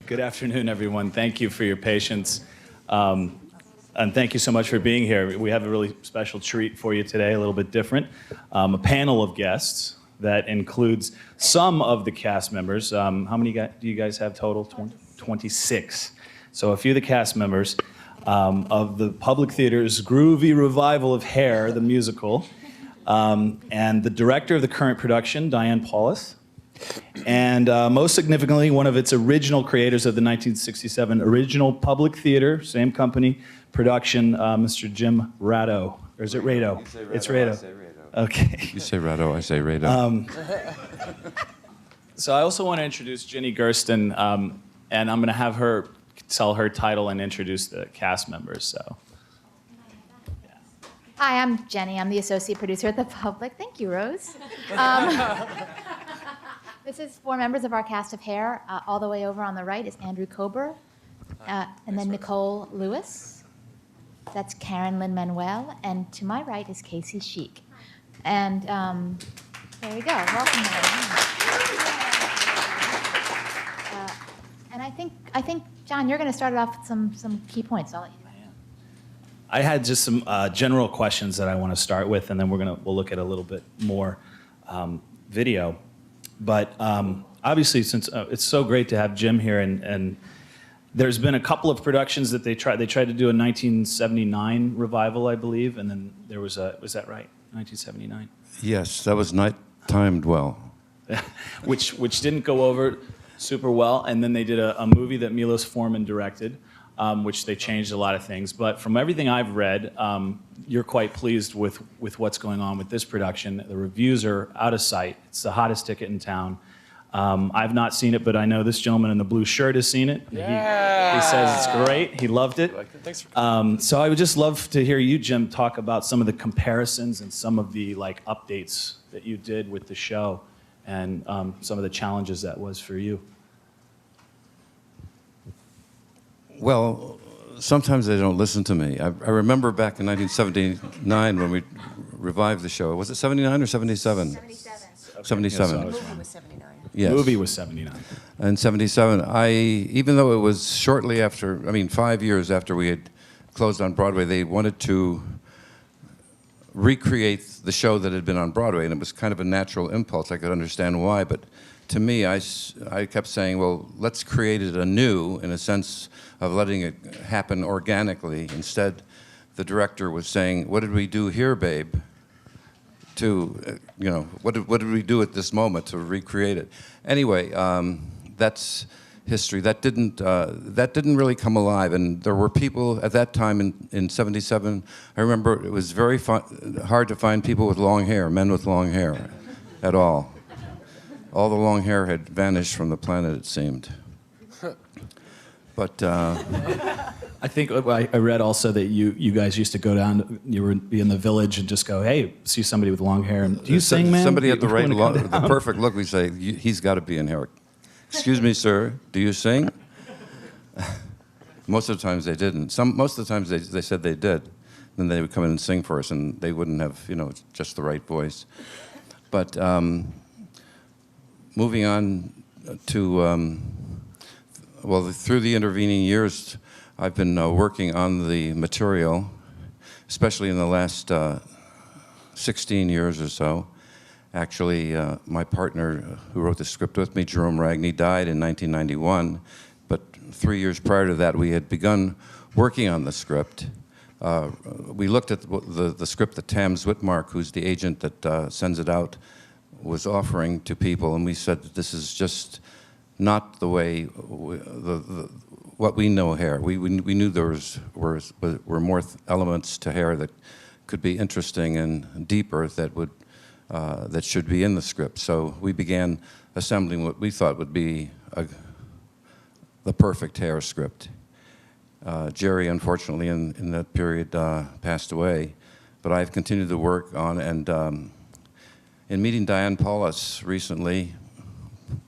Good afternoon, everyone. Thank you for your patience. And thank you so much for being here. We have a really special treat for you today, a little bit different. A panel of guests that includes some of the cast members. How many do you guys have total? 26. So a few of the cast members of the Public Theater's groovy revival of Hair, the musical, and the director of the current production, Diane Paulus. And most significantly, one of its original creators of the 1967 original Public Theater, same company, production, Mr. Jim Rado. Or is it Rado? Rado? It's Rado. I say Rado. Okay. You say Rado, I say Rado. So I also want to introduce Ginny Gersten, and I'm going to have her tell her title and introduce the cast members. So. Hi, I'm Jenny. I'm the associate producer at the Public. Thank you, Rose. This is 4 members of our cast of Hair. All the way over on the right is Andrew Kober, and then Nicole Lewis. That's Caren Lyn Manuel, and to my right is Kacie Sheik. And there you go. Welcome, everyone. And I think, John, you're going to start it off with some key points. I'll let you. I had just some general questions that I want to start with, and then we'll look at a little bit more video. But obviously, since it's so great to have Jim here, and there's been a couple of productions that they tried to do a 1979 revival, I believe, and then there was that right? 1979? Yes, that was timed well. which didn't go over super well, and then they did a movie that Milos Forman directed, which they changed a lot of things. But from everything I've read, you're quite pleased with what's going on with this production. The reviews are out of sight. It's the hottest ticket in town. I've not seen it, but I know this gentleman in the blue shirt has seen it. Yeah. He says it's great. He loved it. Thanks for so I would just love to hear you, Jim, talk about some of the comparisons and some of the updates that you did with the show, and some of the challenges that was for you. Well, sometimes they don't listen to me. I remember back in 1979 when we revived the show. Was it 79 or 77? 77. 77. Yeah, so The movie was 79. Yes. The movie was 79. In 77, even though it was shortly after, 5 years after we had closed on Broadway, they wanted to recreate the show that had been on Broadway, and it was kind of a natural impulse. I could understand why, but to me, I kept saying, well, let's create it anew in a sense of letting it happen organically. Instead, the director was saying, what did we do here, babe? What did we do at this moment to recreate it? Anyway, that's history. That didn't really come alive, and there were people at that time in 77. I remember it was very hard to find people with long hair, men with long hair, at all. All the long hair had vanished from the planet, it seemed. But I think I read also that you guys used to go down, you would be in the village and just go, hey, see somebody with long hair, and do you sing, man? Somebody had the perfect look. We say, he's got to be in here. Excuse me, sir, do you sing? Most of the times they didn't. Most of the times they said they did. Then they would come in and sing for us, and they wouldn't have, just the right voice. But moving on to, through the intervening years, I've been working on the material, especially in the last 16 years or so. Actually, my partner who wrote the script with me, Jerome Ragney, died in 1991, but 3 years prior to that, we had begun working on the script. We looked at the script that Tams Whitmark, who's the agent that sends it out, was offering to people, and we said, this is just not the way, what we know Hair. We knew there were more elements to Hair that could be interesting and deeper that should be in the script. So we began assembling what we thought would be the perfect Hair script. Jerry, unfortunately, in that period passed away, but I've continued to work on, and in meeting Diane Paulus recently,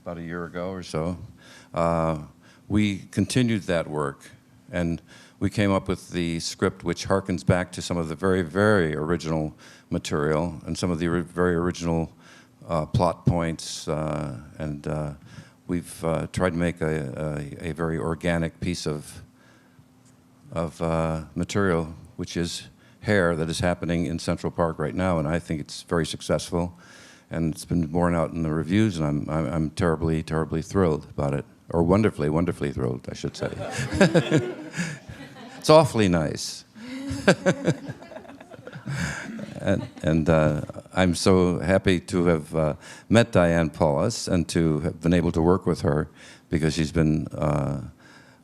about a year ago or so, we continued that work, and we came up with the script which harkens back to some of the very, very original material and some of the very original plot points, and we've tried to make a very organic piece of material, which is hair that is happening in Central Park right now, and I think it's very successful, and it's been borne out in the reviews, and I'm terribly, terribly thrilled about it, or wonderfully, wonderfully thrilled, I should say. It's awfully nice. And I'm so happy to have met Diane Paulus and to have been able to work with her, because she's been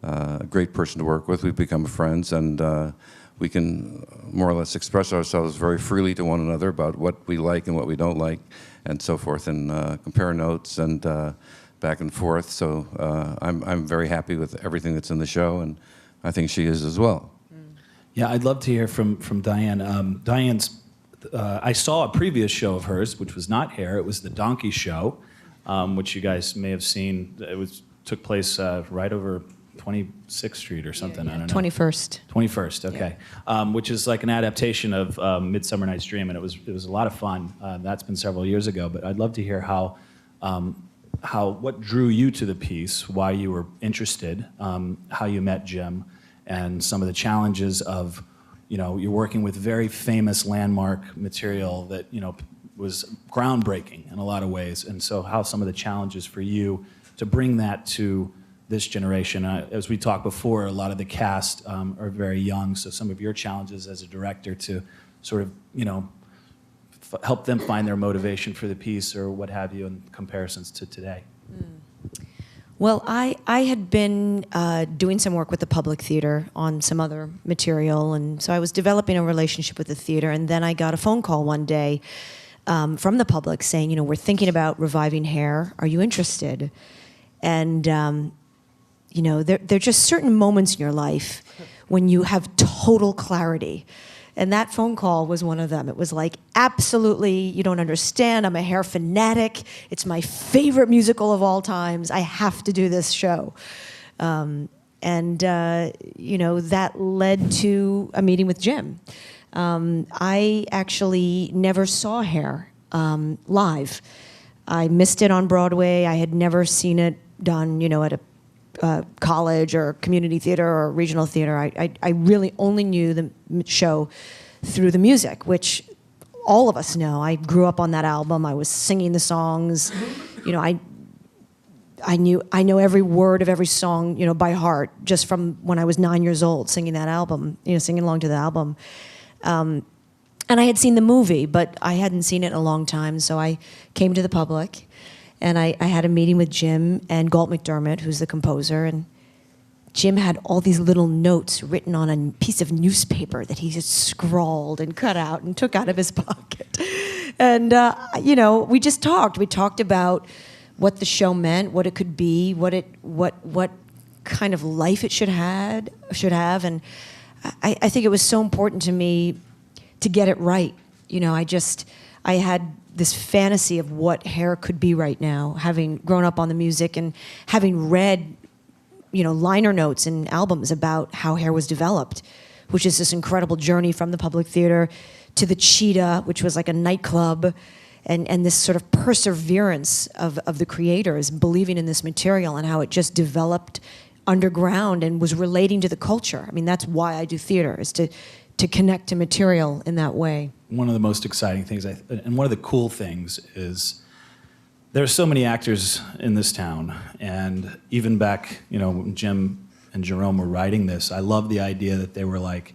a great person to work with. We've become friends, and we can more or less express ourselves very freely to one another about what we like and what we don't like, and so forth, and compare notes and back and forth. So I'm very happy with everything that's in the show, and I think she is as well. Yeah, I'd love to hear from Diane. Diane's, I saw a previous show of hers, which was not hair. It was the Donkey Show, which you guys may have seen. It took place right over 26th Street or something. I don't know. 21st. 21st, okay. Yeah. Which is like an adaptation of Midsummer Night's Dream, and it was a lot of fun. That's been several years ago, but I'd love to hear what drew you to the piece, why you were interested, how you met Jim, and some of the challenges of, you're working with very famous landmark material that, was groundbreaking in a lot of ways, and so how some of the challenges for you to bring that to this generation. As we talked before, a lot of the cast are very young, so some of your challenges as a director to sort of, help them find their motivation for the piece or what have you in comparisons to today. Well, I had been doing some work with the Public Theater on some other material, and so I was developing a relationship with the theater, and then I got a phone call one day from the Public saying, we're thinking about reviving hair. Are you interested? And, there are just certain moments in your life when you have total clarity. And that phone call was one of them. It was like, absolutely, you don't understand. I'm a hair fanatic. It's my favorite musical of all times. I have to do this show. That led to a meeting with Jim. I actually never saw Hair live. I missed it on Broadway. I had never seen it done, at a college or community theater or regional theater. I really only knew the show through the music, which all of us know. I grew up on that album. I was singing the songs. I know every word of every song, by heart, just from when I was 9 years old, singing that album, singing along to the album. And I had seen the movie, but I hadn't seen it in a long time, so I came to the Public. And I had a meeting with Jim and Galt McDermott, who's the composer, and Jim had all these little notes written on a piece of newspaper that he just scrawled and cut out and took out of his pocket. And, we just talked. We talked about what the show meant, what it could be, what kind of life it should have. And I think it was so important to me to get it right. I had this fantasy of what hair could be right now, having grown up on the music and having read, liner notes and albums about how hair was developed, which is this incredible journey from the Public Theater to the Cheetah, which was like a nightclub, and this sort of perseverance of the creators believing in this material and how it just developed underground and was relating to the culture. I mean, that's why I do theater, is to connect to material in that way. One of the most exciting things, and one of the cool things, is there are so many actors in this town, and even back, when Jim and Jerome were writing this, I love the idea that they were like,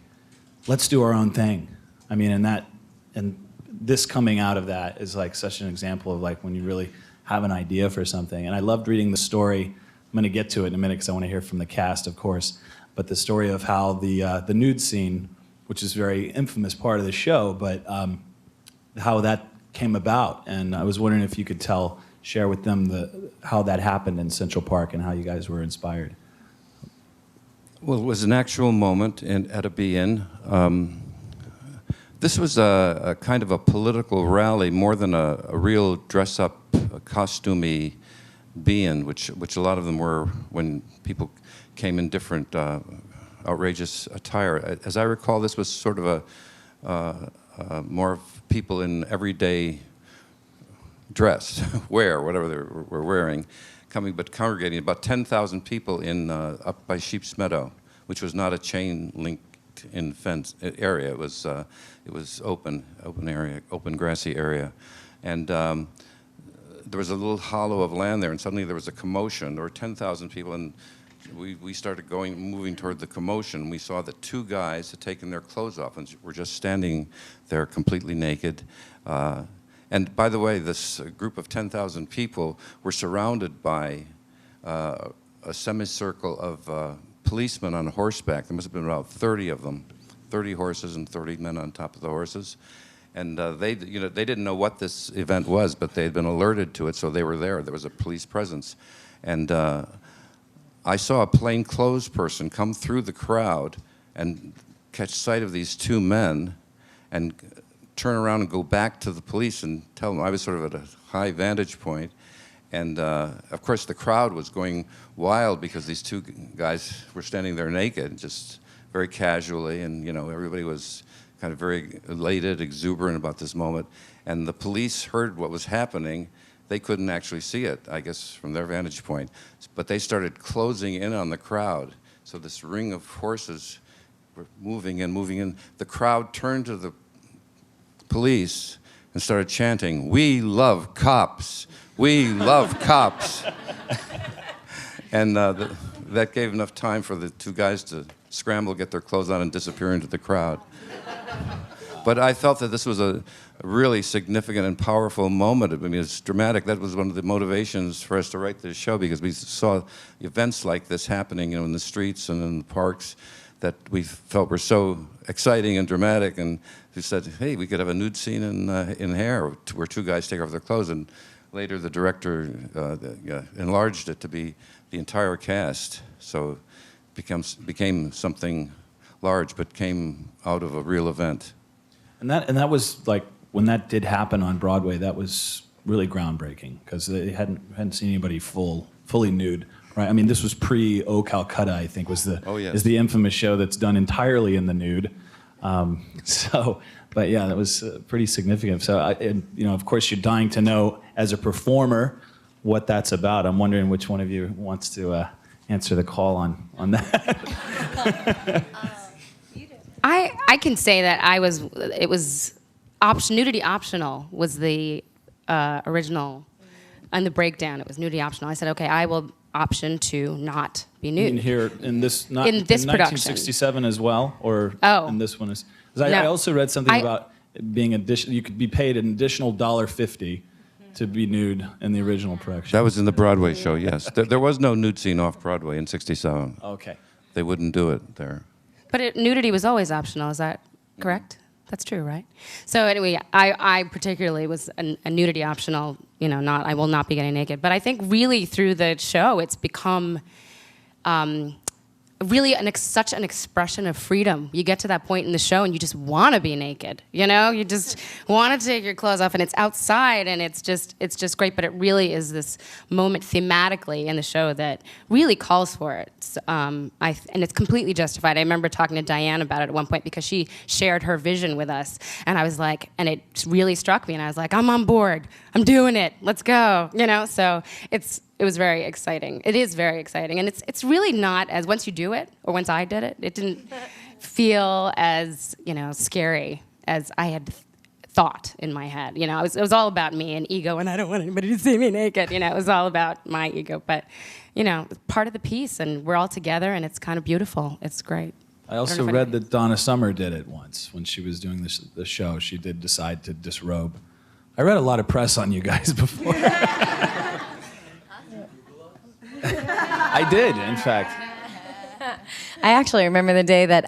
let's do our own thing. I mean, and this coming out of that is like such an example of like when you really have an idea for something. And I loved reading the story. I'm going to get to it in a minute because I want to hear from the cast, of course, but the story of how the nude scene, which is a very infamous part of the show, but how that came about. And I was wondering if you could share with them how that happened in Central Park and how you guys were inspired. Well, it was an actual moment at a be-in. This was a kind of a political rally more than a real dress-up, costumey be-in, which a lot of them were when people came in different outrageous attire. As I recall, this was sort of more of people in everyday dress, whatever they were wearing, coming but congregating, about 10,000 people in up by Sheep's Meadow, which was not a chain linked in fence area. It was open area, open grassy area, and there was a little hollow of land there, and suddenly there was a commotion. There were 10,000 people, and we started moving toward the commotion. We saw that two guys had taken their clothes off and were just standing there completely naked. And by the way, this group of 10,000 people were surrounded by a semicircle of policemen on horseback. There must have been about 30 of them, 30 horses and 30 men on top of the horses. And they didn't know what this event was, but they had been alerted to it, so they were there. There was a police presence. And I saw a plainclothes person come through the crowd and catch sight of these two men and turn around and go back to the police and tell them. I was sort of at a high vantage point. And of course, the crowd was going wild because these two guys were standing there naked, just very casually, and everybody was kind of very elated, exuberant about this moment. And the police heard what was happening. They couldn't actually see it, I guess, from their vantage point, but they started closing in on the crowd. So this ring of horses were moving in. The crowd turned to the police and started chanting, "We love cops. We love cops." And that gave enough time for the two guys to scramble, get their clothes on, and disappear into the crowd. But I felt that this was a really significant and powerful moment. I mean, it's dramatic. That was one of the motivations for us to write this show, because we saw events like this happening in the streets and in the parks that we felt were so exciting and dramatic. And we said, hey, we could have a nude scene in Hair where two guys take off their clothes. And later the director enlarged it to be the entire cast. So it became something large, but came out of a real event. And that was like, when that did happen on Broadway, that was really groundbreaking, because they hadn't seen anybody fully nude, right? I mean, this was pre-O Calcutta, I think, is the infamous show that's done entirely in the nude. But yeah, that was pretty significant. So, of course, you're dying to know, as a performer, what that's about. I'm wondering which one of you wants to answer the call on that. I can say that it was nudity optional was the original, and the breakdown, it was nudity optional. I said, okay, I will option to not be nude. Here in this, in this production. 1967 as well, or in this one is? No. I also read something about being you could be paid an additional $1.50 to be nude in the original production. That was in the Broadway show, yes. There was no nude scene off Broadway in '67. Okay. They wouldn't do it there. But nudity was always optional, is that correct? That's true, right? So anyway, I particularly was a nudity optional, I will not be getting naked. But I think really through the show, it's become really such an expression of freedom. You get to that point in the show and you just want to be naked, You just want to take your clothes off, and it's outside, and it's just great. But it really is this moment thematically in the show that really calls for it. And it's completely justified. I remember talking to Diane about it at one point, because she shared her vision with us, and I was like, and it really struck me, and I was like, I'm on board. I'm doing it. Let's go. So it was very exciting. It is very exciting. And it's really not, as once you do it, or once I did it, it didn't feel as, scary as I had thought in my head. It was all about me and ego, and I don't want anybody to see me naked. It was all about my ego. But, part of the piece, and we're all together, and it's kind of beautiful. It's great. I also read that Donna Summer did it once when she was doing the show. She did decide to disrobe. I read a lot of press on you guys before. I did, in fact. I actually remember the day that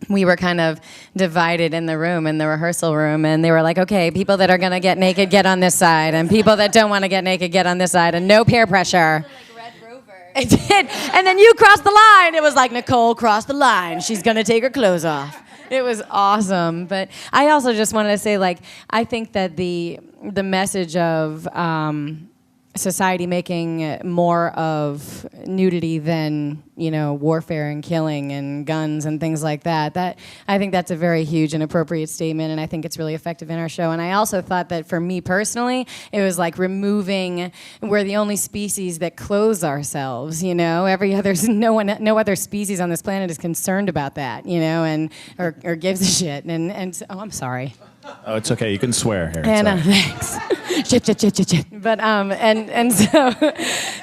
we were kind of divided in the room, in the rehearsal room, and they were like, okay, people that are going to get naked, get on this side, and people that don't want to get naked, get on this side, and no peer pressure. Like Red Rover. It did. And then you crossed the line. It was like, Nicole crossed the line. She's going to take her clothes off. It was awesome. But I also just wanted to say, I think that the message of society making more of nudity than, you know, warfare and killing and guns and things like that. I think that's a very huge and appropriate statement, and I think it's really effective in our show. And I also thought that for me personally, it was like we're the only species that clothes ourselves, you know? No other species on this planet is concerned about that, you know, and or gives a shit. And so, I'm sorry. Oh, it's okay. You can swear here. And thanks. Shit. But and so,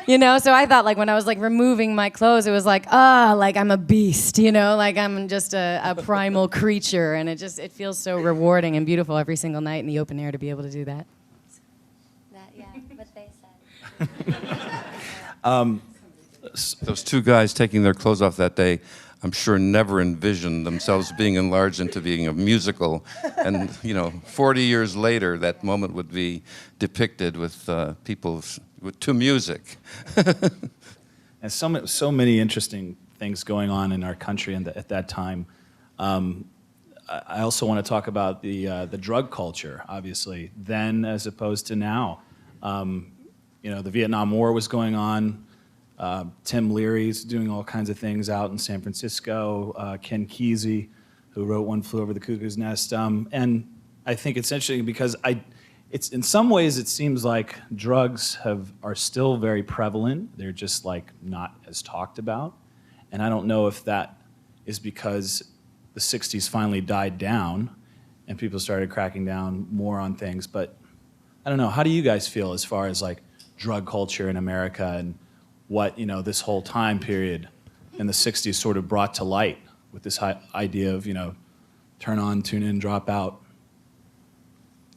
you know, so I thought like when I was like removing my clothes, it was like like I'm a beast, you know, like I'm just a primal creature, and it feels so rewarding and beautiful every single night in the open air to be able to do that. What they said. Those two guys taking their clothes off that day, I'm sure never envisioned themselves being enlarged into being a musical. And, you know, 40 years later, that moment would be depicted with people to music. And so many interesting things going on in our country at that time. I also want to talk about the drug culture, obviously, then as opposed to now. You know, the Vietnam War was going on. Tim Leary's doing all kinds of things out in San Francisco. Ken Kesey, who wrote One Flew Over the Cuckoo's Nest. And I think it's interesting because it's in some ways it seems like drugs are still very prevalent. They're just like not as talked about. And I don't know if that is because the 60s finally died down and people started cracking down more on things. But I don't know, how do you guys feel as far as like drug culture in America and what, you know, this whole time period in the 60s sort of brought to light with this idea of, you know, turn on, tune in, drop out?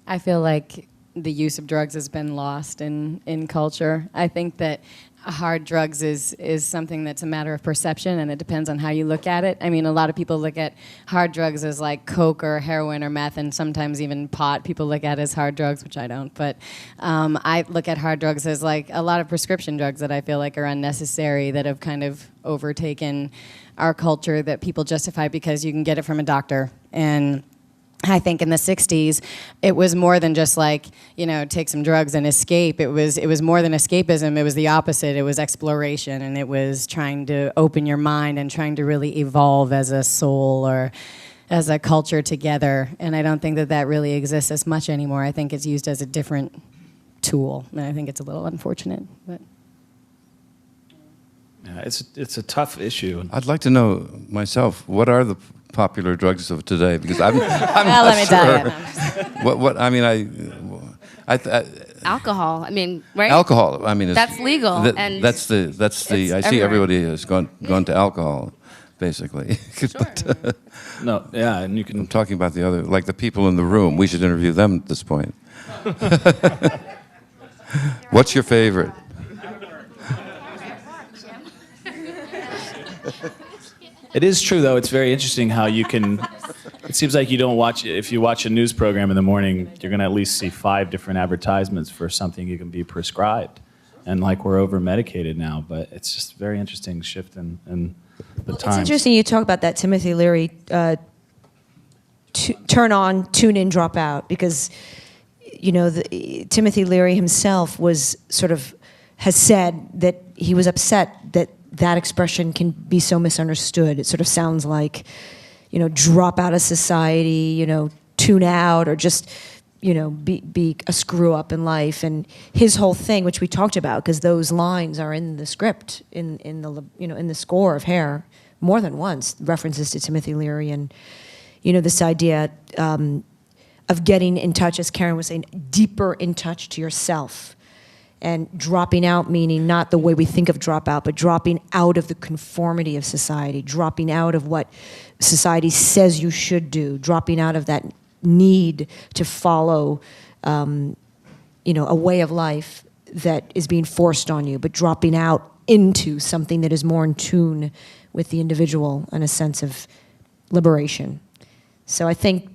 I feel like the use of drugs has been lost in culture. I think that hard drugs is something that's a matter of perception, and it depends on how you look at it. I mean, a lot of people look at hard drugs as like coke or heroin or meth, and sometimes even pot people look at as hard drugs, which I don't. But I look at hard drugs as like a lot of prescription drugs that I feel like are unnecessary, that have kind of overtaken our culture, that people justify because you can get it from a doctor. And I think in the 60s, it was more than just like, you know, take some drugs and escape. It was more than escapism. It was the opposite. It was exploration, and it was trying to open your mind and trying to really evolve as a soul or as a culture together. And I don't think that really exists as much anymore. I think it's used as a different tool, and I think it's a little unfortunate. But Yeah, it's a tough issue. I'd like to know myself, what are the popular drugs of today? Because I'm well, not let me sure. tell you. What I mean, Alcohol. I mean, right? alcohol. I mean, That's legal, and that's the. it's I see everywhere. everybody has gone to alcohol, basically. But, No, yeah, and you I'm can. talking about the other, like the people in the room. We should interview them at this point. What's your favorite? It is true, though. It's very interesting how you can. It seems like you don't watch. If you watch a news program in the morning, you're going to at least see 5 different advertisements for something you can be prescribed, and like we're over medicated now. But it's just a very interesting shift in the times. It's interesting you talk about that Timothy Leary turn on, tune in, drop out, because you know Timothy Leary himself was has said that he was upset that expression can be so misunderstood. It sort of sounds like, you know, drop out of society, you know, tune out, or just, you know, be a screw up in life. And his whole thing, which we talked about, because those lines are in the script, in the, you know, in the score of Hair, more than once, references to Timothy Leary, and, you know, this idea of getting in touch, as Caren was saying, deeper in touch to yourself. And dropping out, meaning not the way we think of drop out, but dropping out of the conformity of society, dropping out of what society says you should do, dropping out of that need to follow, you know, a way of life that is being forced on you, but dropping out into something that is more in tune with the individual and a sense of liberation. So I think,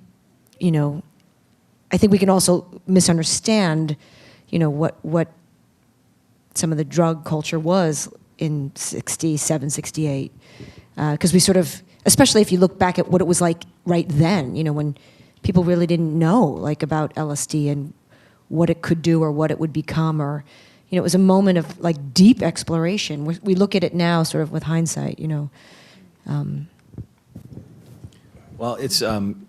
you know, I think we can also misunderstand, you know, what some of the drug culture was in 67, 68. Because we sort of, especially if you look back at what it was like right then, you know, when people really didn't know, like, about LSD and what it could do or what it would become, or, you it was a moment of like deep exploration. We look at it now sort of with hindsight, Well, it's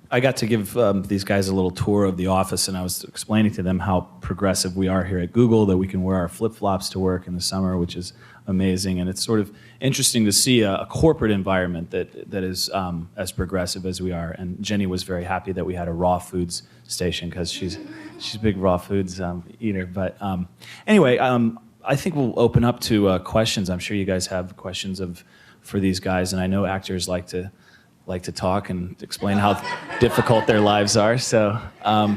I got to give these guys a little tour of the office, and I was explaining to them how progressive we are here at Google, that we can wear our flip-flops to work in the summer, which is amazing. And it's sort of interesting to see a corporate environment that is as progressive as we are. And Jenny was very happy that we had a raw foods station, because she's a big raw foods eater. But anyway, I think we'll open up to questions. I'm sure you guys have questions for these guys, and I know actors like to talk and explain how difficult their lives are. So So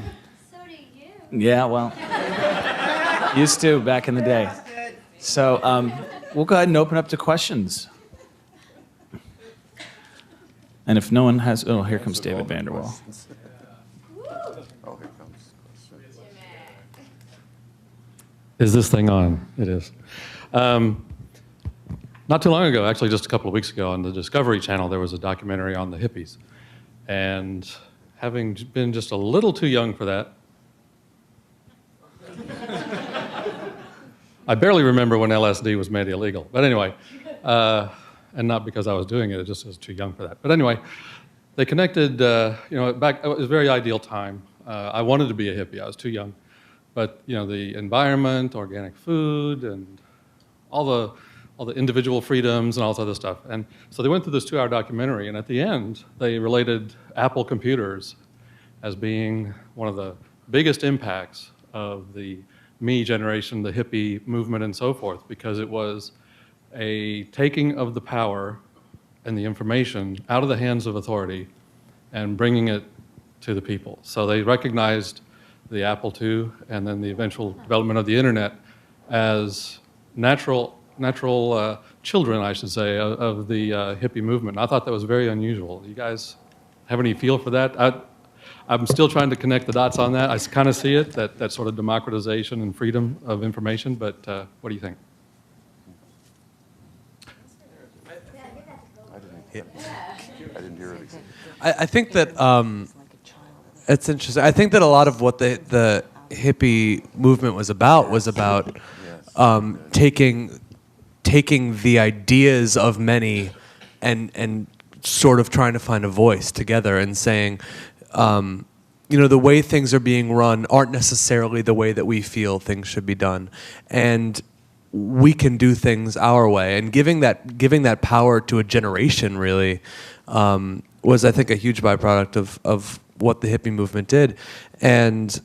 do you. yeah, well, used to back in the day. So we'll go ahead and open up to questions. And if no one has, oh, here comes David Vanderwall. Is this thing on? It is. Not too long ago, actually just a couple of weeks ago, on the Discovery Channel, there was a documentary on the hippies. And having been just a little too young for that, I barely remember when LSD was made illegal. But anyway, and not because I was doing it, it just was too young for that. But anyway, they connected, back, it was a very ideal time. I wanted to be a hippie, I was too young. But, the environment, organic food, and all the individual freedoms and all this other stuff. And so they went through this 2-hour documentary, and at the end, they related Apple computers as being one of the biggest impacts of the me generation, the hippie movement, and so forth, because it was a taking of the power and the information out of the hands of authority and bringing it to the people. So they recognized the Apple II and then the eventual development of the internet as natural children, I should say, of the hippie movement. And I thought that was very unusual. You guys have any feel for that? I'm still trying to connect the dots on that. I kind of see it, that sort of democratization and freedom of information, but what do you think? I didn't hear it. I think that it's interesting. I think that a lot of what the hippie movement was about taking the ideas of many and sort of trying to find a voice together and saying, the way things are being run aren't necessarily the way that we feel things should be done, and we can do things our way. And giving that power to a generation really was, I think, a huge byproduct of what the hippie movement did. And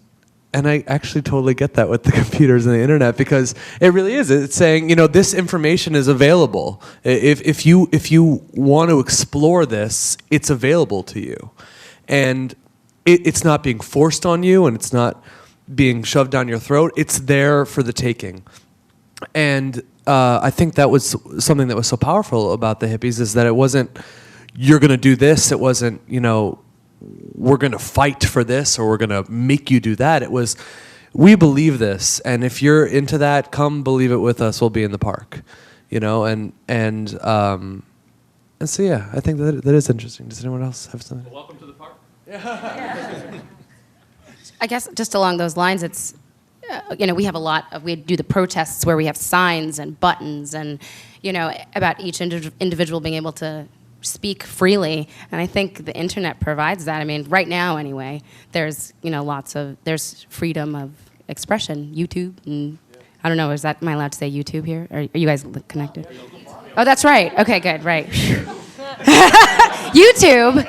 I actually totally get that with the computers and the internet, because it really is. It's saying, this information is available. If you want to explore this, it's available to you. And it's not being forced on you, and it's not being shoved down your throat. It's there for the taking. And I think that was something that was so powerful about the hippies, is that it wasn't, you're going to do this. It wasn't, we're going to fight for this, or we're going to make you do that. It was, we believe this, and if you're into that, come believe it with us. We'll be in the park, and so yeah, I think that is interesting. Does anyone else have something? Well, welcome to the park. I guess just along those lines, it's, we have we do the protests where we have signs and buttons and, about each individual being able to speak freely. And I think the internet provides that. I mean, right now anyway, there's, there's freedom of expression, YouTube, and I don't know, am I allowed to say YouTube here? Are you guys connected? Oh, that's right. Okay, good, right. YouTube.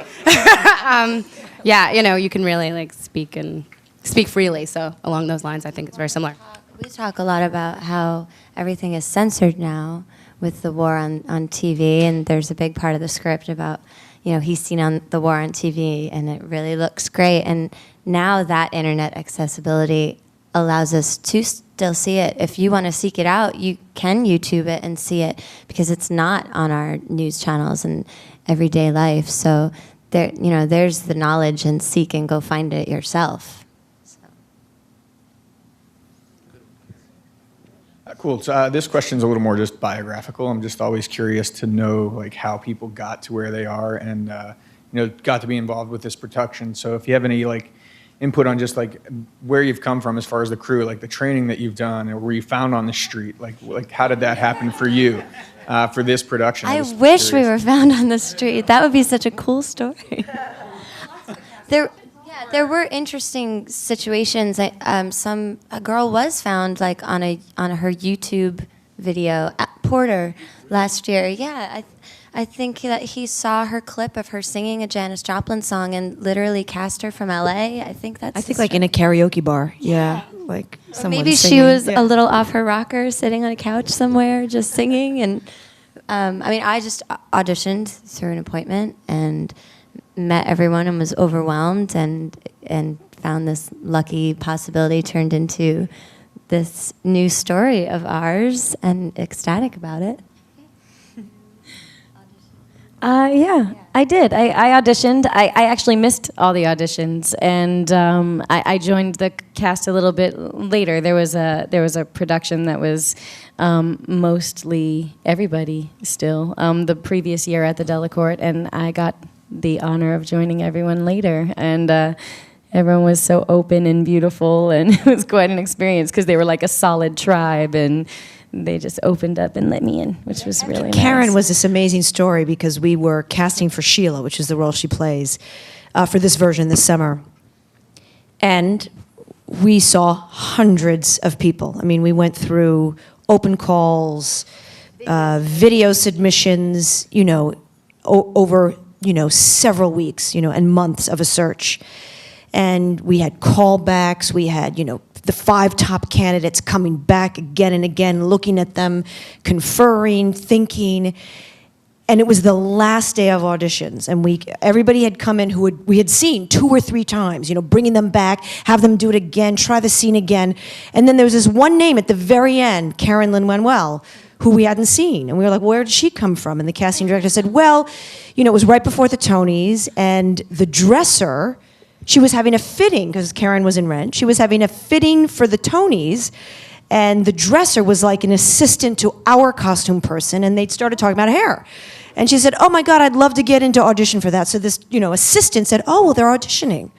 You can really speak freely. So along those lines, I think it's very similar. We talk a lot about how everything is censored now with the war on TV, and there's a big part of the script about, he's seen on the war on TV, and it really looks great. And now that internet accessibility allows us to still see it. If you want to seek it out, you can YouTube it and see it, because it's not on our news channels and everyday life. So there, there's the knowledge, and seek and go find it yourself. Cool. So this question's a little more just biographical. I'm just always curious to know how people got to where they are and got to be involved with this production. So if you have any input on just like where you've come from as far as the crew, like the training that you've done, or were you found on the street? Like how did that happen for you for this production? I was wish we curious. were found on the street. That would be such a cool story. There were interesting situations. A girl was found like on her YouTube video at Porter last year. Yeah, I think that he saw her clip of her singing a Janis Joplin song and literally cast her from LA. I think like in a karaoke bar. Yeah, like someone maybe singing. she was Yeah. a little off her rocker, sitting on a couch somewhere, just singing. And I just auditioned through an appointment and met everyone and was overwhelmed and found this lucky possibility turned into this new story of ours and ecstatic about it. Yeah, I did. I auditioned. I actually missed all the auditions, and I joined the cast a little bit later. There was a production that was mostly everybody still the previous year at the Delacorte, and I got the honor of joining everyone later. And everyone was so open and beautiful, and it was quite an experience because they were like a solid tribe, and they just opened up and let me in, which was really nice. Caren was this amazing story because we were casting for Sheila, which is the role she plays, for this version this summer. And we saw hundreds of people. I mean, we went through open calls, video submissions, over, several weeks, and months of a search. And we had callbacks, we had, the 5 top candidates coming back again and again, looking at them, conferring, thinking. And it was the last day of auditions, and everybody had come in who we had seen 2 or 3 times, bringing them back, have them do it again, try the scene again. And then there was this one name at the very end, Caren Lyn Manuel, who we hadn't seen. And we were like, where did she come from? And the casting director said, well, it was right before the Tonys, and the dresser, she was having a fitting, because Caren was in Rent, she was having a fitting for the Tonys, and the dresser was like an assistant to our costume person, and they'd started talking about hair. And she said, oh my God, I'd love to get into audition for that. So this, assistant said, oh, well, they're auditioning.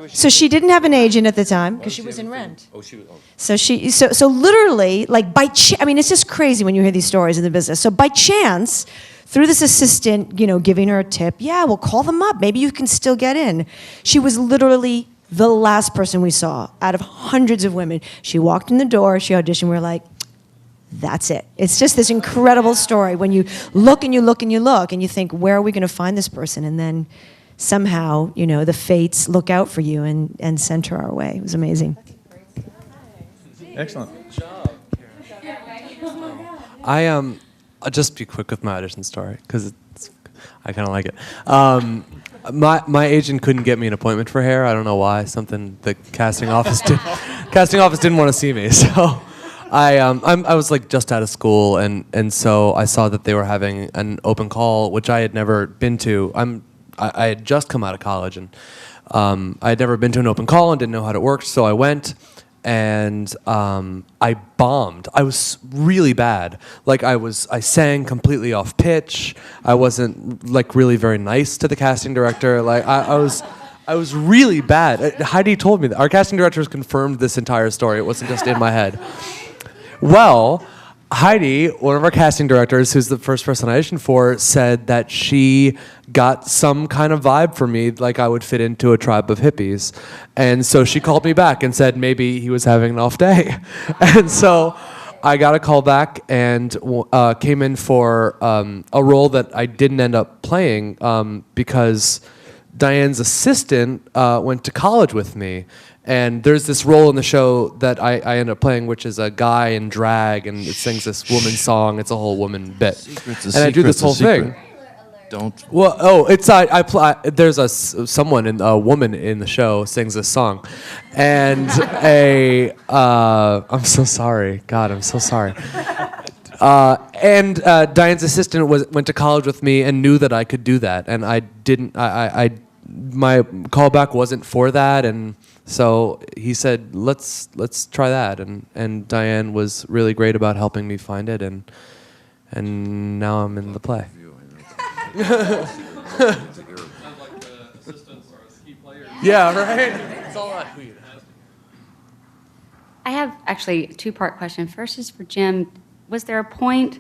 So she didn't have an agent at the time, because she was in Rent. Oh, she was. Oh. So literally, like it's just crazy when you hear these stories in the business. So by chance, through this assistant, giving her a tip, yeah, well, call them up. Maybe you can still get in. She was literally the last person we saw out of hundreds of women. She walked in the door, she auditioned, we were like, that's it. It's just this incredible story when you look and you look and you look and you think, where are we going to find this person? And then somehow, the fates look out for you and send her our way. It was amazing. Excellent. I'll just be quick with my audition story because I kind of like it. My agent couldn't get me an appointment for hair. I don't know why. Something the casting office didn't want to see me. So I was like just out of school, and so I saw that they were having an open call, which I had never been to. I had just come out of college, and I had never been to an open call and didn't know how it worked. So I went. And I bombed. I was really bad. Like I sang completely off pitch. I wasn't like really very nice to the casting director. Like I was really bad. Heidi told me that. Our casting director has confirmed this entire story. It wasn't just in my head. Well, Heidi, one of our casting directors, who's the first person I auditioned for, said that she got some kind of vibe from me, like I would fit into a tribe of hippies. And so she called me back and said maybe he was having an off day. And so I got a call back and came in for a role that I didn't end up playing because Diane's assistant went to college with me. And there's this role in the show that I end up playing, which is a guy in drag, and it sings this woman's song. It's a whole woman bit, I do this whole thing. Don't. Well, it's there's a woman in the show sings this song, and I'm so sorry. God, I'm so sorry. And Diane's assistant went to college with me and knew that I could do that, and I didn't. My callback wasn't for that, and so he said, let's try that, and Diane was really great about helping me find it, and now I'm in the play. Yeah, right? It's all about who you know. I have actually a two-part question. First is for Jim. Was there a point,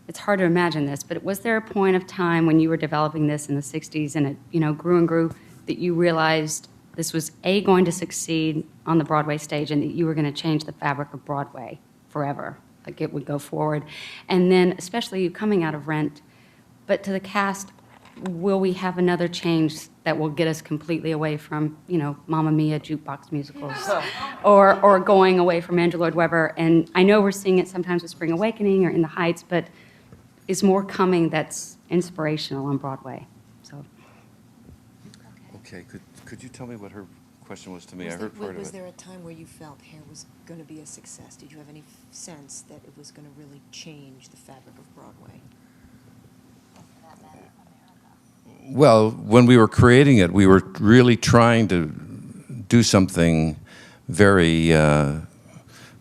it's hard to imagine this, but was there a point of time when you were developing this in the 60s and it, grew and grew, that you realized this was A, going to succeed on the Broadway stage and that you were going to change the fabric of Broadway forever, like it would go forward? And then, especially you coming out of Rent, but to the cast, will we have another change that will get us completely away from, Mamma Mia jukebox musicals, or going away from Andrew Lloyd Webber? And I know we're seeing it sometimes with Spring Awakening or In the Heights, but is more coming that's inspirational on Broadway? So. Okay, could you tell me what her question was to me? I heard part of it. Was there a time where you felt Hair was going to be a success? Did you have any sense that it was going to really change the fabric of Broadway? Well, when we were creating it, we were really trying to do something very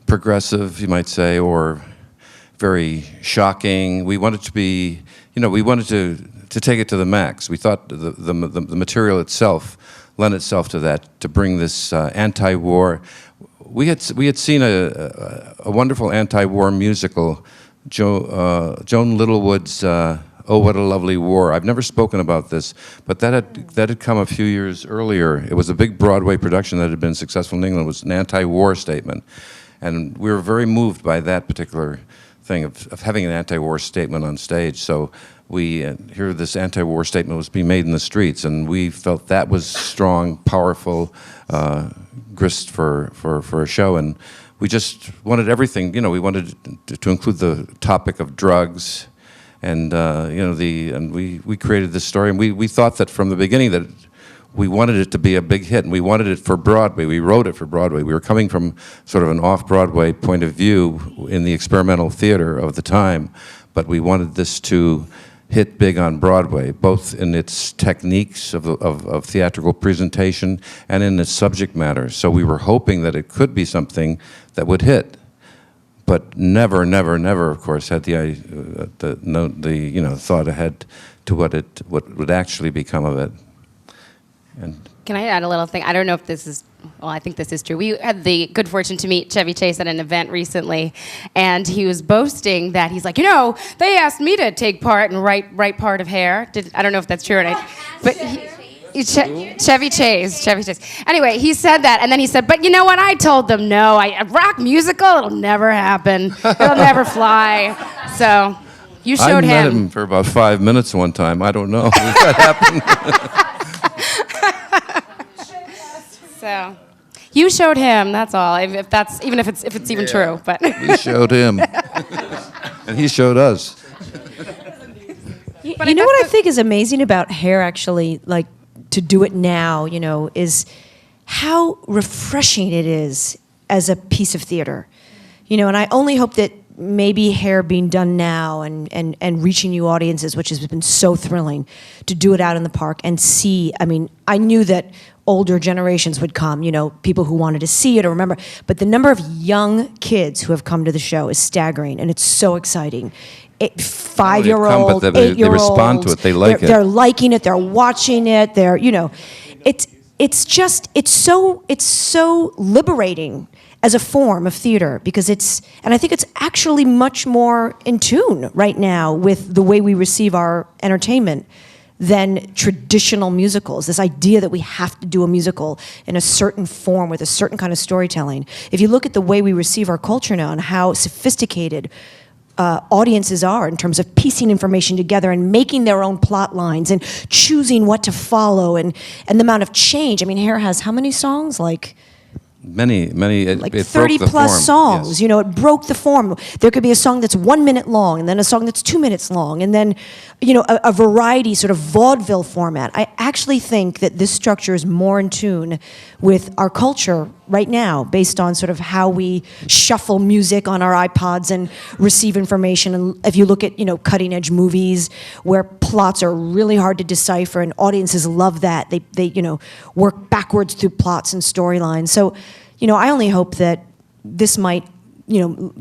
progressive, you might say, or very shocking. We wanted to be, we wanted to take it to the max. We thought the material itself lent itself to that, to bring this anti-war. We had seen a wonderful anti-war musical, Joan Littlewood's Oh, What a Lovely War. I've never spoken about this, but that had come a few years earlier. It was a big Broadway production that had been successful in England. It was an anti-war statement. And we were very moved by that particular thing of having an anti-war statement on stage. So we here this anti-war statement was being made in the streets, and we felt that was strong, powerful grist for a show. And we just wanted everything, we wanted to include the topic of drugs. And we created this story, and we thought that from the beginning that we wanted it to be a big hit, and we wanted it for Broadway. We wrote it for Broadway. We were coming from sort of an off-Broadway point of view in the experimental theater of the time, but we wanted this to hit big on Broadway, both in its techniques of theatrical presentation and in its subject matter. So we were hoping that it could be something that would hit. But never, of course, had the thought ahead to what would actually become of it. And Can I add a little thing? I don't know if this is, well, I think this is true. We had the good fortune to meet Chevy Chase at an event recently, and he was boasting that he's like, they asked me to take part and write part of Hair. I don't know if that's true or not, but. Chevy Chase. Anyway, he said that, and then he said, but you know what? I told them no. A rock musical, it'll never happen. It'll never fly. So you showed him. I met him for about 5 minutes one time. I don't know if that happened. So you showed him. That's all. If that's even if it's even true. But we showed him, and he showed us. You know what I think is amazing about Hair, actually, like, to do it now, is how refreshing it is as a piece of theater. And I only hope that maybe Hair being done now and reaching new audiences, which has been so thrilling, to do it out in the park and see. I mean, I knew that older generations would come, people who wanted to see it or remember, but the number of young kids who have come to the show is staggering, and it's so exciting. 5-year-old, 8-year-old, they respond to it. They like it. They're liking it. They're watching it. It's so liberating as a form of theater, because and I think it's actually much more in tune right now with the way we receive our entertainment than traditional musicals. This idea that we have to do a musical in a certain form with a certain kind of storytelling. If you look at the way we receive our culture now and how sophisticated audiences are in terms of piecing information together and making their own plot lines and choosing what to follow, and the amount of change. I mean, Hair has how many songs? Like Many. Like it 30 broke the plus form. songs. Yes. It broke the form. There could be a song that's 1 minute long, and then a song that's 2 minutes long, and then, a variety, sort of vaudeville format. I actually think that this structure is more in tune with our culture right now, based on sort of how we shuffle music on our iPods and receive information. And if you look at, cutting edge movies where plots are really hard to decipher and audiences love that, they work backwards through plots and storylines. So, I only hope that this might,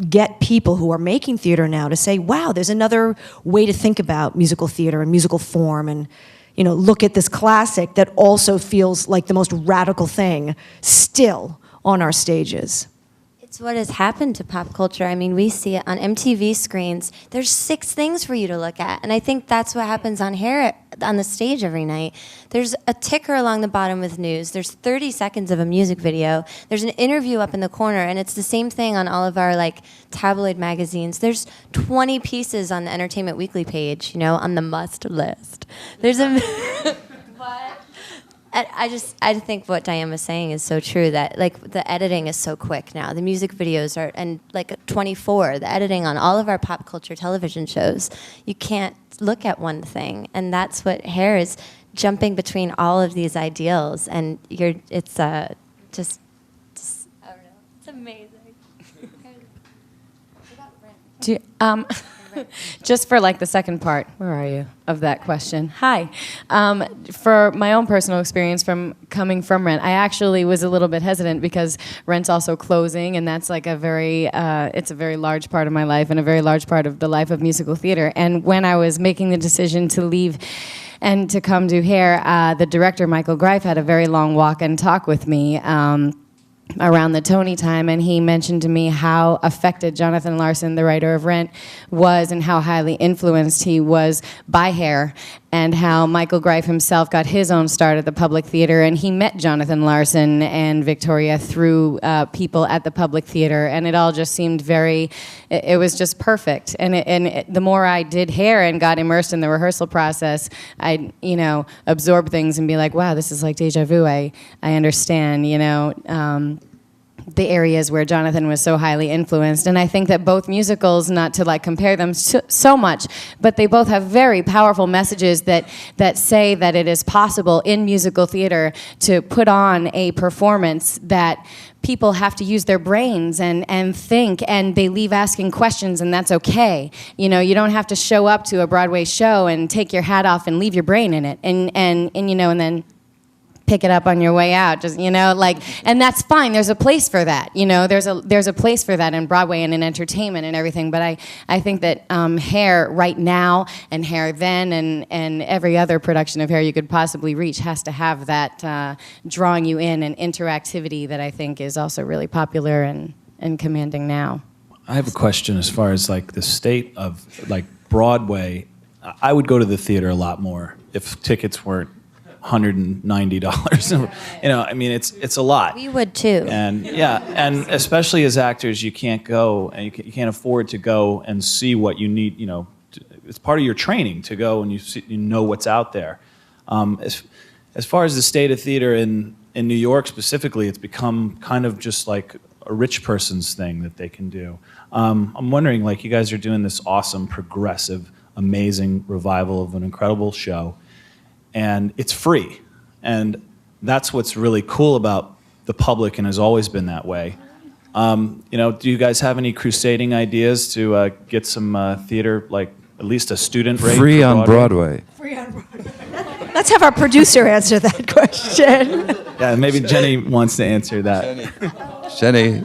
get people who are making theater now to say, wow, there's another way to think about musical theater and musical form. And, look at this classic that also feels like the most radical thing still on our stages. It's what has happened to pop culture. I mean, we see it on MTV screens. There's 6 things for you to look at. And I think that's what happens on Hair on the stage every night. There's a ticker along the bottom with news. There's 30 seconds of a music video. There's an interview up in the corner. And it's the same thing on all of our tabloid magazines. There's 20 pieces on the Entertainment Weekly page, on the must list. There's a... What? I think what Diane was saying is so true, that the editing is so quick now. The music videos are, and 24, the editing on all of our pop culture television shows, you can't look at one thing. And that's what Hair is, jumping between all of these ideals. And it's just, I don't know, it's amazing. Just for the second part, where are you, of that question? Hi. For my own personal experience from coming from Rent, I actually was a little bit hesitant because Rent's also closing, and that's it's a very large part of my life and a very large part of the life of musical theater. And when I was making the decision to leave and to come do Hair, the director, Michael Greif, had a very long walk and talk with me around the Tony time, and he mentioned to me how affected Jonathan Larson, the writer of Rent, was, and how highly influenced he was by Hair, and how Michael Greif himself got his own start at the Public Theater, and he met Jonathan Larson and Victoria through people at the Public Theater, and it all just seemed it was just perfect. And the more I did Hair and got immersed in the rehearsal process, I'd, absorb things and be like, wow, this is like deja vu. I understand, the areas where Jonathan was so highly influenced. And I think that both musicals, not to compare them so much, but they both have very powerful messages that say that it is possible in musical theater to put on a performance that people have to use their brains and think, and they leave asking questions, and that's okay. You don't have to show up to a Broadway show and take your hat off and leave your brain in it, and then pick it up on your way out, just and that's fine. There's a place for that, There's a place for that in Broadway and in entertainment and everything. But I think that Hair right now and Hair then and every other production of Hair you could possibly reach has to have that drawing you in and interactivity that I think is also really popular and commanding now. I have a question as far as the state of Broadway. I would go to the theater a lot more if tickets weren't $190. It's a lot. We would too. And and especially as actors, you can't go and you can't afford to go and see what you need. It's part of your training to go and you know what's out there. As far as the state of theater in New York specifically, it's become kind of just like a rich person's thing that they can do. I'm wondering, you guys are doing this awesome, progressive, amazing revival of an incredible show. And it's free. And that's what's really cool about the public and has always been that way. Do you guys have any crusading ideas to get some theater, at least a student rate? Free on Broadway. Free on Broadway. Let's have our producer answer that question. Yeah, maybe Jenny wants to answer that. Jenny.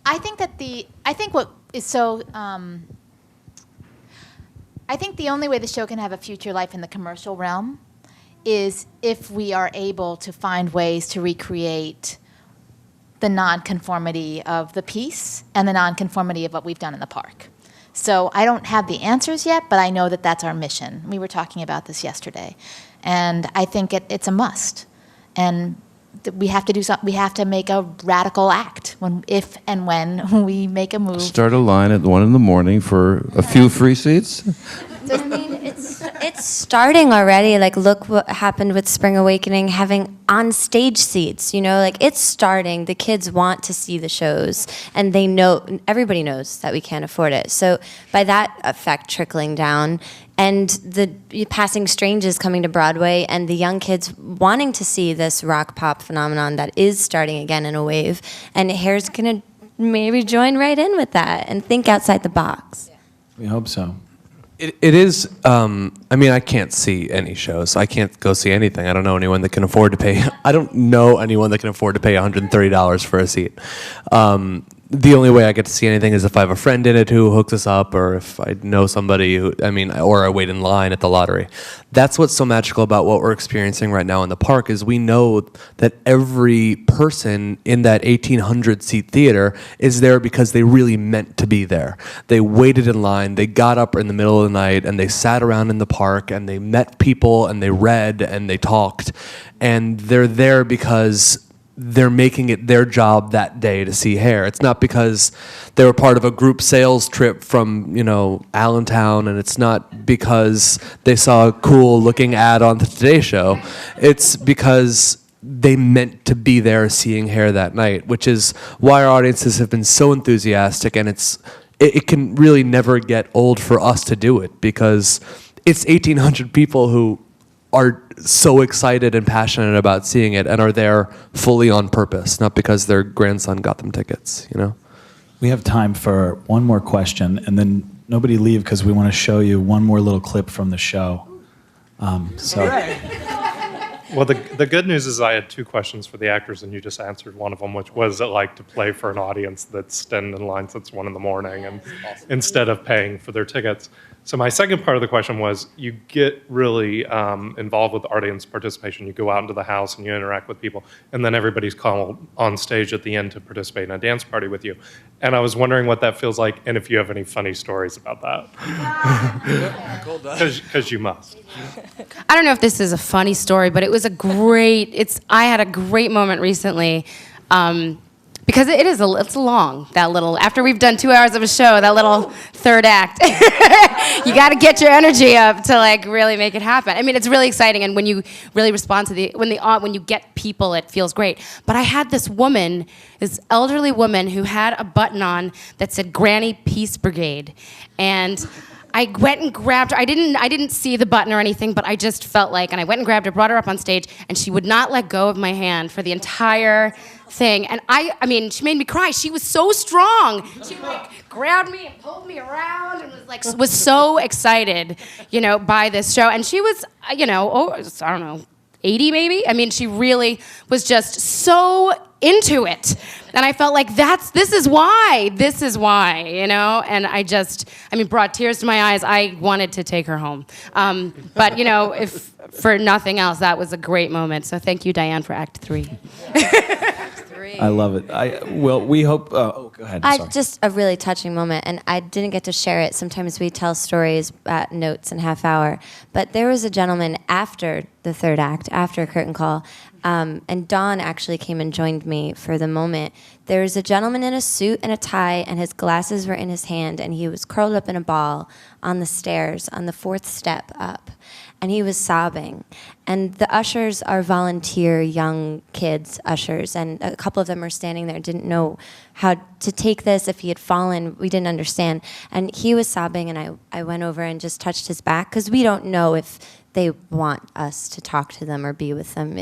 I think the only way the show can have a future life in the commercial realm is if we are able to find ways to recreate the nonconformity of the piece and the nonconformity of what we've done in the park. So I don't have the answers yet, but I know that that's our mission. We were talking about this yesterday. And I think it's a must. And we have to do something. We have to make a radical act if and when we make a move. Start a line at 1 a.m. for a few free seats. I mean, it's starting already. Look what happened with Spring Awakening, having on-stage seats. It's starting. The kids want to see the shows, and they know. Everybody knows that we can't afford it. So by that effect trickling down, and the Passing Strangers coming to Broadway, and the young kids wanting to see this rock pop phenomenon that is starting again in a wave, and Hair's gonna maybe join right in with that and think outside the box. We hope so. It is, I can't see any shows. I can't go see anything. I don't know anyone that can afford to pay. I don't know anyone that can afford to pay $130 for a seat. the only way I get to see anything is if I have a friend in it who hooks us up, or if I know somebody who, or I wait in line at the lottery. That's what's so magical about what we're experiencing right now in the park, is we know that every person in that 1,800 seat theater is there because they really meant to be there. They waited in line, they got up in the middle of the night, and they sat around in the park, and they met people, and they read, and they talked, and they're there because they're making it their job that day to see Hair. It's not because they were part of a group sales trip from, Allentown, and it's not because they saw a cool looking ad on the Today Show. It's because they meant to be there seeing Hair that night, which is why our audiences have been so enthusiastic, and it can really never get old for us to do it, because it's 1,800 people who are so excited and passionate about seeing it and are there fully on purpose, not because their grandson got them tickets, We have time for one more question, and then nobody leave because we want to show you one more little clip from the show. Well, the good news is I had two questions for the actors, and you just answered one of them, which was it like to play for an audience that's standing in line since 1 a.m. and instead of paying for their tickets. So my second part of the question was, you get really involved with audience participation. You go out into the house and you interact with people, and then everybody's called on stage at the end to participate in a dance party with you. And I was wondering what that feels like, and if you have any funny stories about that. Because you must. I don't know if this is a funny story, but it was I had a great moment recently, because it's long, that little, after we've done 2 hours of a show, that little third act. You got to get your energy up to really make it happen. It's really exciting, and when you really respond to when you get people, it feels great. But I had this elderly woman who had a button on that said Granny Peace Brigade, and I went and grabbed her. I didn't see the button or anything, but I just felt and I went and grabbed her, brought her up on stage, and she would not let go of my hand for the entire thing. And she made me cry. She was so strong. She grabbed me and pulled me around and was so excited, by this show. And she was, I don't know, 80 maybe? She really was just so into it. And I felt this is why, and I brought tears to my eyes. I wanted to take her home. But, if for nothing else, that was a great moment. So thank you, Diane, for Act 3. I love it. We hope, go ahead, sorry. Just a really touching moment, and I didn't get to share it. Sometimes we tell stories at Notes and Half Hour, but there was a gentleman after the third act, after Curtain Call, and Dawn actually came and joined me for the moment. There was a gentleman in a suit and a tie, and his glasses were in his hand, and he was curled up in a ball on the stairs, on the 4th step up, and he was sobbing. And the ushers are volunteer young kids ushers, and a couple of them were standing there, didn't know how to take this. If he had fallen, we didn't understand. And he was sobbing, and I went over and just touched his back, because we don't know if they want us to talk to them or be with them.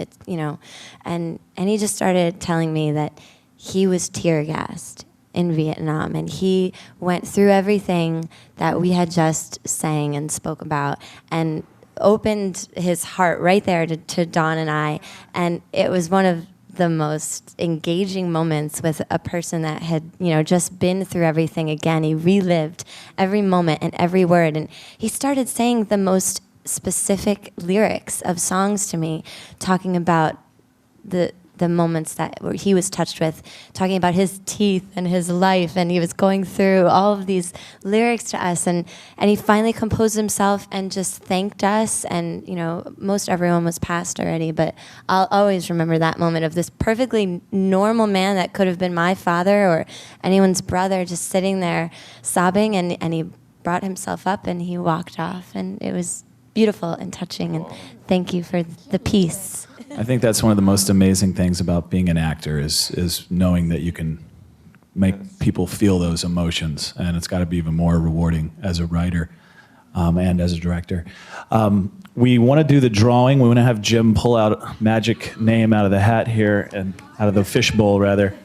And he just started telling me that he was tear gassed in Vietnam, and he went through everything that we had just sang and spoke about, and opened his heart right there to Dawn and I, and it was one of the most engaging moments with a person that had, just been through everything again. He relived every moment and every word, and he started saying the most specific lyrics of songs to me, talking about the moments that he was touched with, talking about his teeth and his life, and he was going through all of these lyrics to us, and he finally composed himself and just thanked us, and most everyone was past already, but I'll always remember that moment of this perfectly normal man that could have been my father or anyone's brother, just sitting there sobbing, and he brought himself up and he walked off, and it was beautiful and touching, and thank you for the peace. I think that's one of the most amazing things about being an actor is knowing that you can make people feel those emotions, and it's got to be even more rewarding as a writer and as a director. We want to do the drawing. We want to have Jim pull out a magic name out of the hat here, and out of the fishbowl, rather.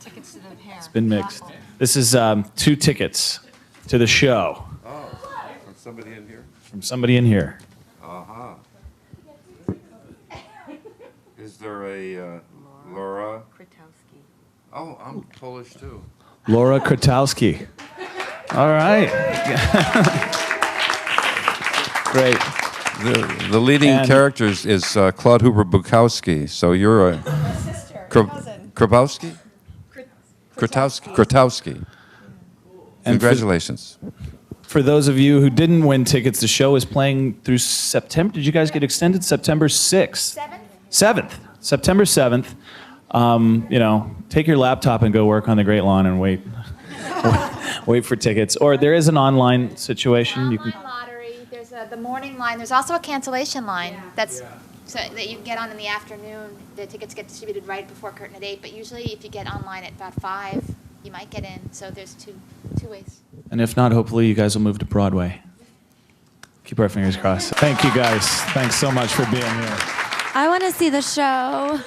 Tickets to the Hair. It's been mixed. This is 2 tickets to the show. Oh, from somebody in here? From somebody in here. Uh-huh. Is there a Laura? Oh, I'm Polish too. Laura Kratowski. All right. Great. The leading And- character is Claude Hooper Bukowski. So you're a Krabowski? Kratowski. And Congratulations. For those of you who didn't win tickets, the show is playing through September. Did you guys get extended? September 6th. 7th. September 7th. You know, take your laptop and go work on the Great Lawn and wait. Wait for tickets. Or there is an online situation. You can. Lottery. There's the morning line. There's also a cancellation line that's so that you can get on in the afternoon. The tickets get distributed right before curtain at 8. But usually, if you get online at about 5, you might get in. So there's two ways. And if not, hopefully you guys will move to Broadway. Keep our fingers crossed. Thank you guys. Thanks so much for being here. I want to see the show.